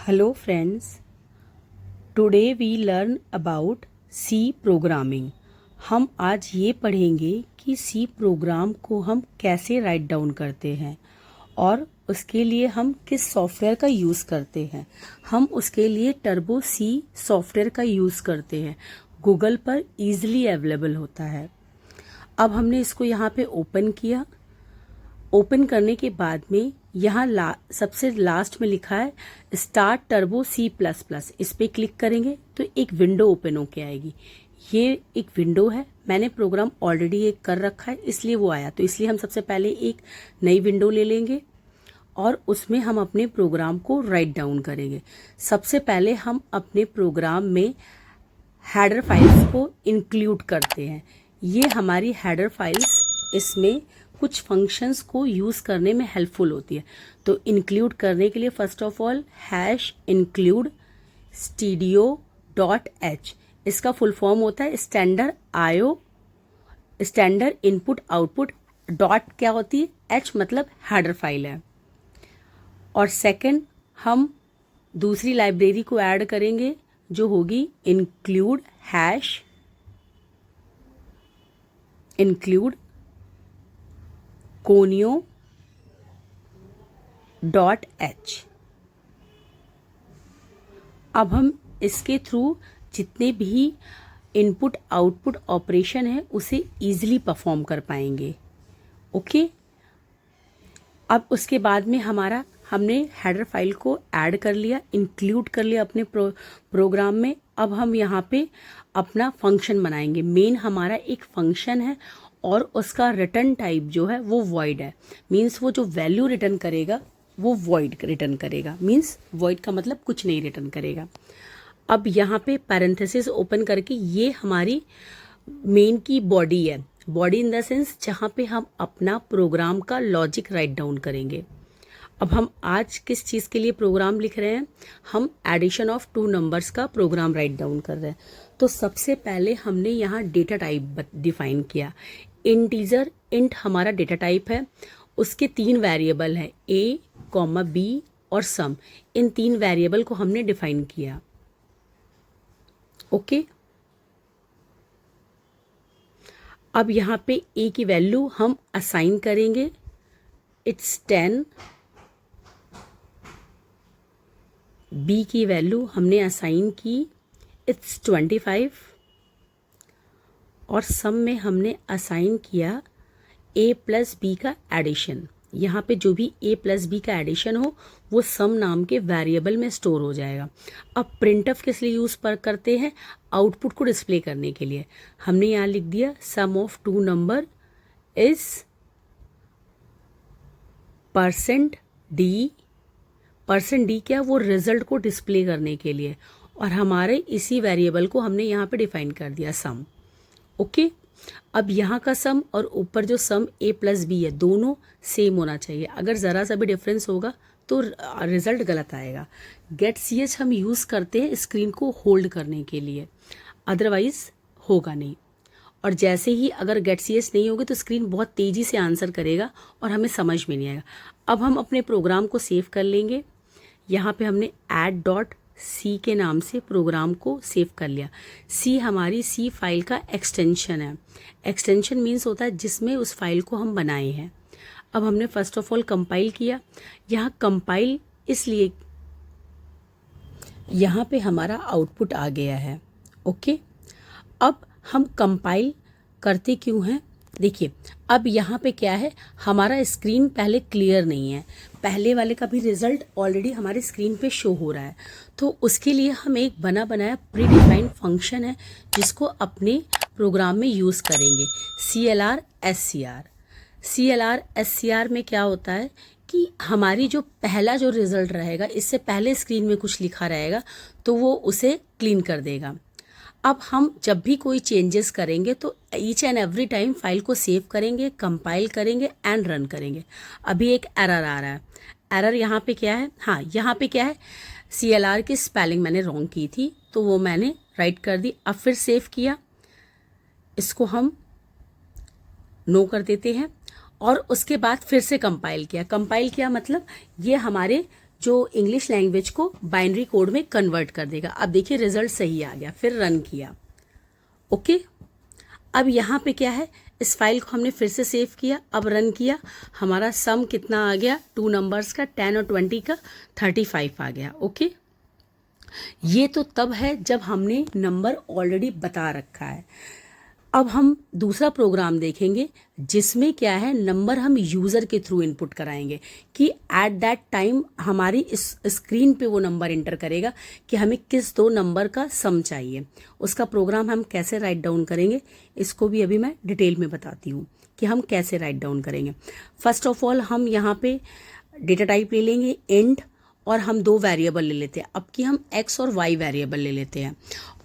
Hello friends, today we learn about C programming. हम आज ये पढ़ेंगे कि C प्रोग्राम को हम कैसे राइट डाउन करते हैं और उसके लिए हम किस सॉफ्टवेयर का यूज़ करते हैं। हम उसके लिए टर्बो C सॉफ्टवेयर का यूज़ करते हैं, गूगल पर ईजिली अवेलेबल होता है। अब हमने इसको यहाँ पे ओपन किया। ओपन करने के बाद में यहाँ सबसे लास्ट में लिखा है स्टार्ट टर्बो C++। इस पर क्लिक करेंगे तो एक विंडो ओपन होके आएगी। ये एक विंडो है, मैंने प्रोग्राम ऑलरेडी एक कर रखा है इसलिए वो आया, तो इसलिए हम सबसे पहले एक नई विंडो ले लेंगे और उसमें हम अपने प्रोग्राम को राइट डाउन करेंगे। सबसे पहले हम अपने प्रोग्राम में हेडर फाइल्स को इंक्लूड करते हैं। ये हमारी हेडर फाइल्स इसमें कुछ फंक्शंस को यूज़ करने में हेल्पफुल होती है। तो इंक्लूड करने के लिए first of all #include stdio.h, इसका फुल फॉर्म होता है स्टैंडर्ड इनपुट आउटपुट। डॉट क्या होती है, h मतलब हेडर फाइल है। और सेकंड हम दूसरी लाइब्रेरी को ऐड करेंगे जो होगी include conio.h। अब हम इसके थ्रू जितने भी इनपुट आउटपुट ऑपरेशन है उसे ईजिली परफॉर्म कर पाएंगे। ओके, अब उसके बाद में हमने हेडर फाइल को ऐड कर लिया, इंक्लूड कर लिया अपने प्रोग्राम में। अब हम यहाँ पे अपना फंक्शन बनाएंगे। मेन हमारा एक फंक्शन है और उसका रिटर्न टाइप जो है वो वॉइड है। मीन्स वो जो वैल्यू रिटर्न करेगा वो वॉइड रिटर्न करेगा। मीन्स वॉइड का मतलब कुछ नहीं रिटर्न करेगा। अब यहाँ पे पैरेंथेसिस ओपन करके ये हमारी मेन की बॉडी है। बॉडी इन द सेंस जहाँ पे हम अपना प्रोग्राम का लॉजिक राइट डाउन करेंगे। अब हम आज किस चीज़ के लिए प्रोग्राम लिख रहे हैं, हम एडिशन ऑफ 2 नंबर्स का प्रोग्राम राइट डाउन कर रहे हैं। तो सबसे पहले हमने यहाँ डेटा टाइप डिफाइन किया। इंटीजर इंट हमारा डेटा टाइप है, उसके 3 वेरिएबल हैं a, b और सम। इन 3 वेरिएबल को हमने डिफाइन किया। ओके, अब यहाँ पे a की वैल्यू हम असाइन करेंगे, इट्स 10। b की वैल्यू हमने असाइन की, इट्स 25। और सम में हमने असाइन किया a प्लस बी का एडिशन। यहाँ पे जो भी a प्लस बी का एडिशन हो वो सम नाम के वेरिएबल में स्टोर हो जाएगा। अब प्रिंटफ किस लिए यूज़ करते हैं, आउटपुट को डिस्प्ले करने के लिए। हमने यहाँ लिख दिया sum of 2 number is %d। %d क्या, वो रिजल्ट को डिस्प्ले करने के लिए। और हमारे इसी वेरिएबल को हमने यहाँ पे डिफाइन कर दिया सम। ओके, अब यहाँ का सम और ऊपर जो सम a प्लस बी है दोनों सेम होना चाहिए। अगर ज़रा सा भी डिफरेंस होगा तो रिजल्ट गलत आएगा। गेट ch हम यूज़ करते हैं स्क्रीन को होल्ड करने के लिए, अदरवाइज होगा नहीं। और जैसे ही अगर गेट ch नहीं होगी तो स्क्रीन बहुत तेज़ी से आंसर करेगा और हमें समझ में नहीं आएगा। अब हम अपने प्रोग्राम को सेव कर लेंगे। यहाँ पे हमने add.c के नाम से प्रोग्राम को सेव कर लिया। C हमारी C फाइल का एक्सटेंशन है। एक्सटेंशन मीन्स होता है जिसमें उस फाइल को हम बनाए हैं। अब हमने फर्स्ट ऑफ ऑल कंपाइल किया। यहाँ कंपाइल इसलिए यहाँ पे हमारा आउटपुट आ गया है। ओके, अब हम कंपाइल करते क्यों हैं, देखिए अब यहाँ पे क्या है, हमारा स्क्रीन पहले क्लियर नहीं है। पहले वाले का भी रिजल्ट ऑलरेडी हमारे स्क्रीन पे शो हो रहा है। तो उसके लिए हम एक बना बनाया प्री डिफाइंड फंक्शन है जिसको अपने प्रोग्राम में यूज़ करेंगे। CLR SCR में क्या होता है कि हमारी जो पहला जो रिज़ल्ट रहेगा, इससे पहले स्क्रीन में कुछ लिखा रहेगा तो वो उसे क्लीन कर देगा। अब हम जब भी कोई चेंजेस करेंगे तो each and every time file को सेव करेंगे, कंपाइल करेंगे एंड रन करेंगे। अभी एक एरर आ रहा है। एरर यहाँ पे क्या है, हाँ यहाँ पे क्या है, CLR की स्पेलिंग मैंने रॉन्ग की थी तो वो मैंने राइट कर दी। अब फिर सेव किया, इसको हम नो कर देते हैं और उसके बाद फिर से कंपाइल किया। कंपाइल किया मतलब ये हमारे जो इंग्लिश लैंग्वेज को बाइनरी कोड में कन्वर्ट कर देगा। अब देखिए रिजल्ट सही आ गया, फिर रन किया। ओके, अब यहाँ पे क्या है, इस फाइल को हमने फिर से सेव किया, अब रन किया, हमारा सम कितना आ गया, 2 नंबर्स का 10 और 20 का 35 आ गया। ओके, ये तो तब है जब हमने नंबर ऑलरेडी बता रखा है। अब हम दूसरा प्रोग्राम देखेंगे जिसमें क्या है, नंबर हम यूज़र के थ्रू इनपुट कराएंगे कि एट दैट टाइम हमारी इस स्क्रीन पे वो नंबर इंटर करेगा कि हमें किस 2 नंबर का सम चाहिए। उसका प्रोग्राम हम कैसे राइट डाउन करेंगे, इसको भी अभी मैं डिटेल में बताती हूँ कि हम कैसे राइट डाउन करेंगे। फर्स्ट ऑफ ऑल हम यहाँ पे डेटा टाइप ले लेंगे इंट, और हम 2 वेरिएबल ले लेते हैं। अब कि हम x और y वेरिएबल ले लेते हैं,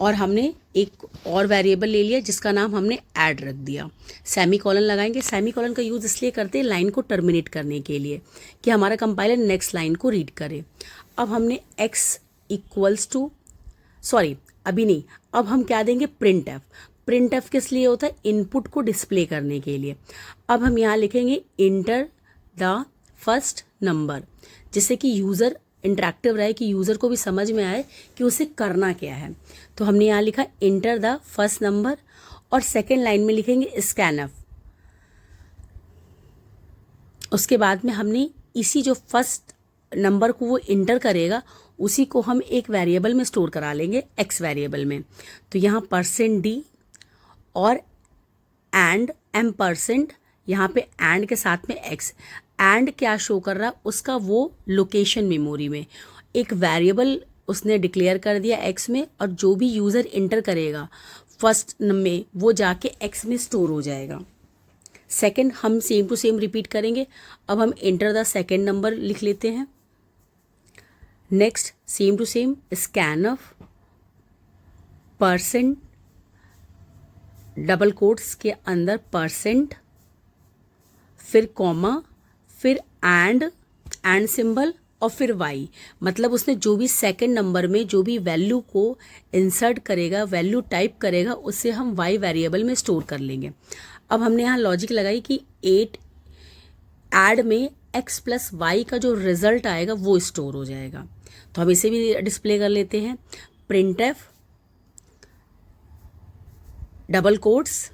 और हमने एक और वेरिएबल ले लिया जिसका नाम हमने ऐड रख दिया। सेमी कॉलन लगाएंगे। सेमी कॉलन का यूज़ इसलिए करते हैं लाइन को टर्मिनेट करने के लिए कि हमारा कंपाइलर नेक्स्ट लाइन को रीड करे। अब हमने x इक्वल्स टू, सॉरी अभी नहीं, अब हम क्या देंगे, प्रिंट एफ। प्रिंट एफ किस लिए होता है, इनपुट को डिस्प्ले करने के लिए। अब हम यहाँ लिखेंगे इंटर द फर्स्ट नंबर, जिससे कि यूज़र इंटरेक्टिव रहे, कि यूज़र को भी समझ में आए कि उसे करना क्या है। तो हमने यहाँ लिखा इंटर द फर्स्ट नंबर, और सेकेंड लाइन में लिखेंगे स्कैनफ। उसके बाद में हमने इसी जो फर्स्ट नंबर को वो इंटर करेगा उसी को हम एक वेरिएबल में स्टोर करा लेंगे, एक्स वेरिएबल में। तो यहाँ %d और एंड m%, यहाँ पे एंड के साथ में x। एंड क्या शो कर रहा है, उसका वो लोकेशन मेमोरी में एक वेरिएबल उसने डिक्लेयर कर दिया x में, और जो भी यूज़र इंटर करेगा फर्स्ट में वो जाके x में स्टोर हो जाएगा। सेकंड हम सेम टू सेम रिपीट करेंगे। अब हम इंटर द सेकंड नंबर लिख लेते हैं। Next same to same scan of %, double quotes के अंदर %, फिर कॉमा, फिर एंड सिंबल, और फिर y। मतलब उसने जो भी सेकंड नंबर में जो भी वैल्यू को इंसर्ट करेगा, वैल्यू टाइप करेगा, उससे हम y वेरिएबल में स्टोर कर लेंगे। अब हमने यहाँ लॉजिक लगाई कि 8 ऐड में x प्लस y का जो रिजल्ट आएगा वो स्टोर हो जाएगा। तो हम इसे भी डिस्प्ले कर लेते हैं। Printf double quotes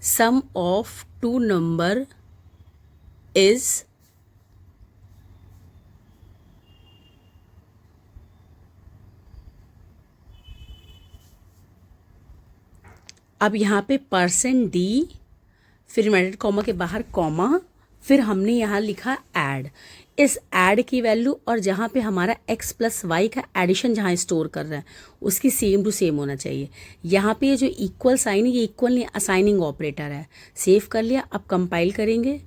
sum of 2 number is अब यहाँ पे %d, फिर इन्वर्टेड कॉमा के बाहर कॉमा, फिर हमने यहाँ लिखा ऐड। इस ऐड की वैल्यू और जहाँ पे हमारा x प्लस वाई का एडिशन जहाँ स्टोर कर रहा है उसकी सेम टू सेम होना चाहिए। यहाँ पे ये जो इक्वल साइन है ये इक्वल नहीं, असाइनिंग ऑपरेटर है। सेव कर लिया। अब कंपाइल करेंगे,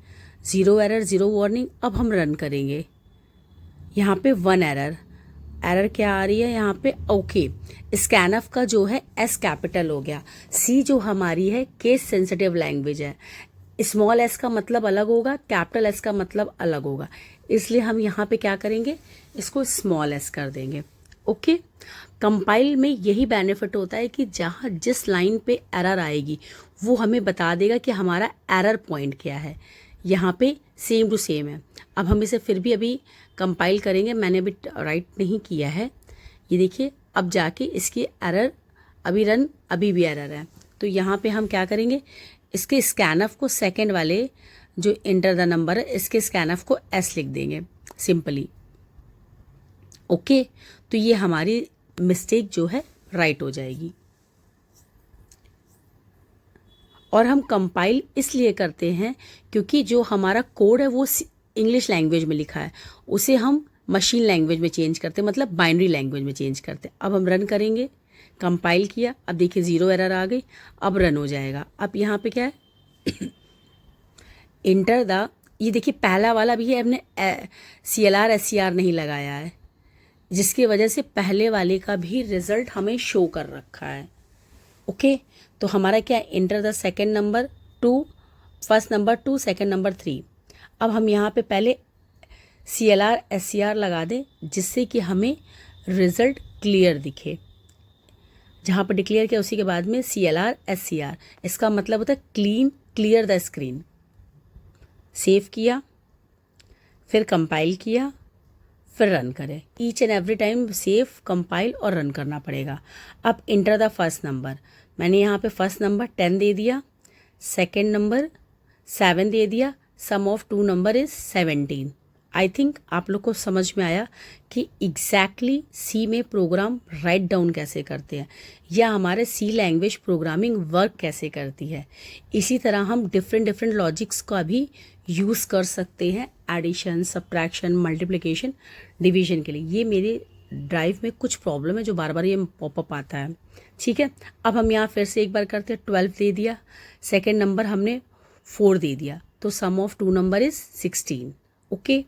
0 एरर 0 वार्निंग। अब हम रन करेंगे। यहाँ पे 1 एरर क्या आ रही है यहाँ पे, ओके। स्कैनफ का जो है S कैपिटल हो गया, C जो हमारी है केस सेंसिटिव लैंग्वेज है, स्मॉल s का मतलब अलग होगा, कैपिटल S का मतलब अलग होगा, इसलिए हम यहाँ पे क्या करेंगे, इसको स्मॉल s कर देंगे। ओके। कंपाइल में यही बेनिफिट होता है कि जहाँ जिस लाइन पे एरर आएगी वो हमें बता देगा कि हमारा एरर पॉइंट क्या है। यहाँ पे सेम टू सेम है। अब हम इसे फिर भी अभी कंपाइल करेंगे, मैंने अभी राइट नहीं किया है। ये देखिए अब जाके इसकी एरर अभी रन, अभी भी एरर है। तो यहाँ पे हम क्या करेंगे, इसके स्कैनफ को सेकंड वाले जो इंटर द नंबर है इसके स्कैनफ को S लिख देंगे सिंपली। ओके, तो ये हमारी मिस्टेक जो है राइट हो जाएगी। और हम कंपाइल इसलिए करते हैं क्योंकि जो हमारा कोड है वो इंग्लिश लैंग्वेज में लिखा है, उसे हम मशीन लैंग्वेज में चेंज करते हैं, मतलब बाइनरी लैंग्वेज में चेंज करते हैं। अब हम रन करेंगे, कंपाइल किया, अब देखिए 0 एरर आ गई, अब रन हो जाएगा। अब यहाँ पे क्या है इंटर द, ये देखिए पहला वाला भी है, हमने CLR SCR नहीं लगाया है, जिसकी वजह से पहले वाले का भी रिजल्ट हमें शो कर रखा है। ओके, तो हमारा क्या है, enter the second number 2, first number 2, second number 3। अब हम यहाँ पे पहले CLR SCR लगा दें जिससे कि हमें रिजल्ट क्लियर दिखे। जहाँ पर डिक्लेयर किया उसी के बाद में CLR SCR, इसका मतलब होता है clean, clear the screen. Save किया, फिर कंपाइल किया, फिर रन करें। Each and every time save, compile और रन करना पड़ेगा। अब इंटर द फर्स्ट नंबर, मैंने यहाँ पे फर्स्ट नंबर 10 दे दिया, सेकेंड नंबर 7 दे दिया, sum of 2 number is 17। I think आप लोग को समझ में आया कि एग्जैक्टली सी में प्रोग्राम राइट डाउन कैसे करते हैं या हमारे सी लैंग्वेज प्रोग्रामिंग वर्क कैसे करती है। इसी तरह हम डिफरेंट लॉजिक्स का भी यूज़ कर सकते हैं एडिशन, सब्ट्रैक्शन, मल्टीप्लिकेशन, डिवीजन के लिए। ये मेरे ड्राइव में कुछ प्रॉब्लम है जो बार बार ये पॉपअप आता है। ठीक है, अब हम यहाँ फिर से एक बार करते हैं। 12 दे दिया, सेकेंड नंबर हमने 4 दे दिया, तो सम ऑफ 2 नंबर इज 16। ओके,